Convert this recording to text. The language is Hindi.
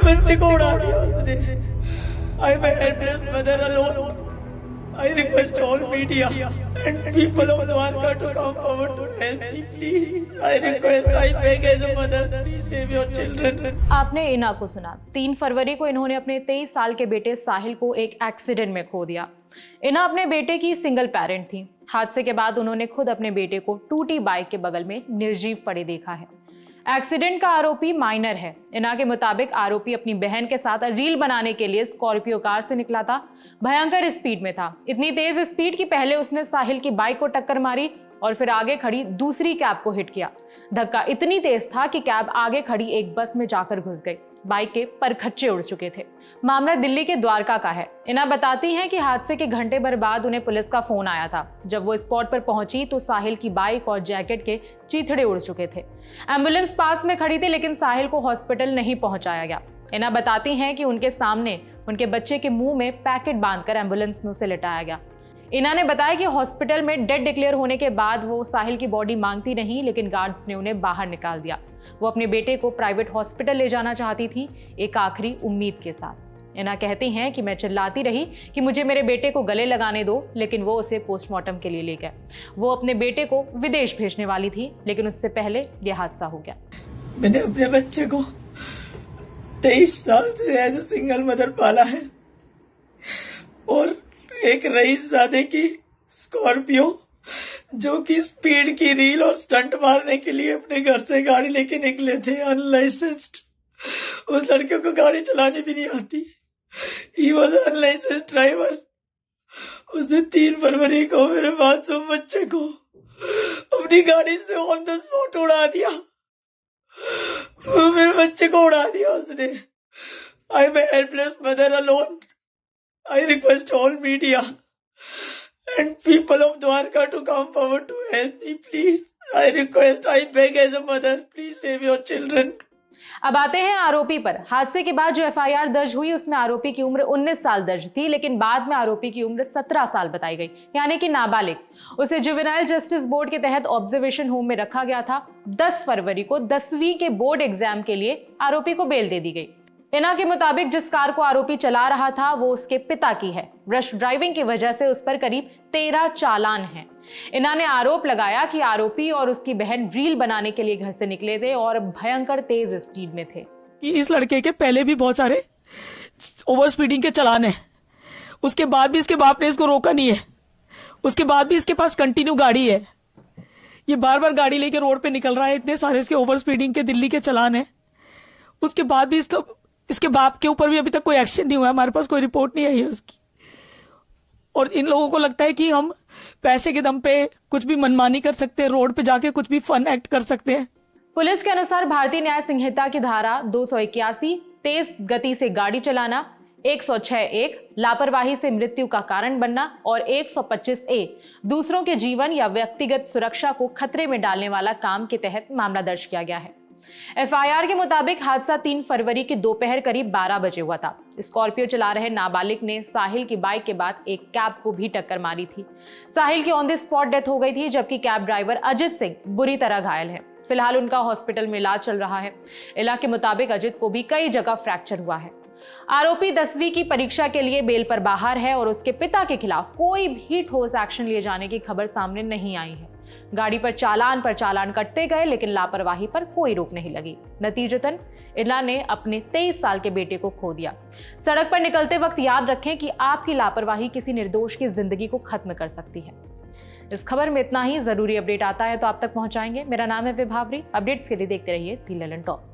बच्चे को उड़ा दिया उसने। I am a helpless mother alone. I request all media and people of Dwarka to come forward to help me, please. I request, I beg as a mother, please save your children. आपने इना को सुना। 3 फरवरी को इन्होंने अपने 23 साल के बेटे साहिल को एक एक्सीडेंट में खो दिया। इना अपने बेटे की सिंगल पेरेंट थी। हादसे के बाद उन्होंने खुद अपने बेटे को टूटी बाइक के बगल में निर्जीव पड़े देखा है। एक्सीडेंट का आरोपी माइनर है। इना के मुताबिक आरोपी अपनी बहन के साथ रील बनाने के लिए स्कॉर्पियो कार से निकला था। भयंकर स्पीड में था, इतनी तेज स्पीड कि पहले उसने साहिल की बाइक को टक्कर मारी और फिर आगे खड़ी दूसरी कैब को हिट किया। धक्का इतनी तेज था कि कैब आगे खड़ी एक बस में जाकर घुस गई। बाइक के परखच्चे उड़ चुके थे। मामला दिल्ली के द्वारका का है। इना बताती हैं कि हादसे के घंटे भर बाद उन्हें पुलिस का फोन आया था। जब वो स्पॉट पर पहुंची तो साहिल की बाइक और जैकेट के चीथड़े उड़ चुके थे। एम्बुलेंस पास में खड़ी थी लेकिन साहिल को हॉस्पिटल नहीं पहुंचाया गया। इना बताती हैं कि उनके सामने उनके बच्चे के मुंह में पैकेट बांधकर एम्बुलेंस में उसे लिटाया गया। इना ने बताया कि हॉस्पिटल में डेड डिक्लेयर होने के बाद वो साहिल की बॉडी मांगती नहीं, लेकिन गार्ड्स ने उन्हें बाहर निकाल दिया। वो अपने बेटे को प्राइवेट हॉस्पिटल ले जाना चाहती थी, एक आखिरी उम्मीद के साथ। इना कहती हैं कि मैं चिल्लाती रही कि मुझे मेरे बेटे को गले लगाने दो, लेकिन वो उसे पोस्टमार्टम के लिए ले गए। वो अपने बेटे को विदेश भेजने वाली थी, लेकिन उससे पहले यह हादसा हो गया। मैंने अपने बच्चे को 23 साल से एज ए सिंगल मदर पाला है और एक रईसजादे की स्कॉर्पियो जो कि स्पीड की रील और स्टंट मारने के लिए अपने घर से गाड़ी लेके निकले थे अनलाइसेंस्ड। उस लड़के को गाड़ी चलानी भी नहीं आती। He was unlicensed driver. उसने 3 फरवरी को मेरे मासूम बच्चे को अपनी गाड़ी से ऑन द स्पॉट उड़ा दिया। मेरे बच्चे को उड़ा दिया उसने। I am a helpless mother alone. I request all media and people of Dwarka to come forward to help me, please. I request, I beg as a mother, please save your children. अब आते हैं आरोपी पर। हादसे के बाद जो एफआईआर दर्ज हुई उसमें आरोपी की उम्र 19 साल दर्ज थी, लेकिन बाद में आरोपी की उम्र 17 साल बताई गई, यानी कि नाबालिग। उसे जुवेनाइल जस्टिस बोर्ड के तहत ऑब्जर्वेशन होम में रखा गया था। 10 फरवरी को 10वीं के बोर्ड एग्जाम के लिए आरोपी को बेल दे दी गई। इना के मुताबिक जिस कार को आरोपी चला रहा था वो उसके पिता की है। रश ड्राइविंग की वजह से उस पर करीब 13 चालान हैं। इना ने आरोप लगाया कि आरोपी और उसकी बहन रील बनाने के लिए घर से निकले थे और भयंकर तेज स्पीड में थे। कि इस लड़के के पहले भी बहुत सारे ओवर स्पीडिंग के चालान हैं। उसके बाद भी इसके बाप ने इसको रोका नहीं है। उसके बाद भी इसके पास कंटिन्यू गाड़ी है। ये बार बार गाड़ी लेके रोड पे निकल रहा है। इतने सारे इसके ओवर स्पीडिंग के दिल्ली के चालान है। उसके बाद भी इसके बाप के ऊपर भी अभी तक कोई एक्शन नहीं हुआ है। हमारे पास कोई रिपोर्ट नहीं आई है उसकी। और इन लोगों को लगता है कि हम पैसे के दम पे कुछ भी मनमानी कर सकते हैं, रोड पे जाके कुछ भी फन एक्ट कर सकते हैं। पुलिस के अनुसार भारतीय न्याय संहिता की धारा 281 तेज गति से गाड़ी चलाना, 106(1) लापरवाही से मृत्यु का कारण बनना और 125(a) दूसरों के जीवन या व्यक्तिगत सुरक्षा को खतरे में डालने वाला काम के तहत मामला दर्ज किया गया है। एफआईआर के मुताबिक हादसा 3 फरवरी की दोपहर करीब 12 बजे हुआ था। स्कॉर्पियो चला रहे नाबालिग ने साहिल की बाइक के बाद एक कैब को भी टक्कर मारी थी। साहिल की ऑन द स्पॉट डेथ हो गई थी, जबकि कैब ड्राइवर अजित सिंह बुरी तरह घायल है। फिलहाल उनका हॉस्पिटल में इलाज चल रहा है। इला के मुताबिक अजित को भी कई जगह फ्रैक्चर हुआ है। आरोपी 10वीं की परीक्षा के लिए बेल पर बाहर है और उसके पिता के खिलाफ कोई भी ठोस एक्शन लिए जाने की खबर सामने नहीं आई है। गाड़ी पर चालान कटते गए, लेकिन लापरवाही पर कोई रोक नहीं लगी। नतीजतन इला ने अपने 23 साल के बेटे को खो दिया। सड़क पर निकलते वक्त याद रखें कि आपकी लापरवाही किसी निर्दोष की जिंदगी को खत्म कर सकती है। इस खबर में इतना ही। जरूरी अपडेट आता है तो आप तक पहुंचाएंगे। मेरा नाम है विभावरी। अपडेट्स के लिए देखते रहिए दी ललन टॉप।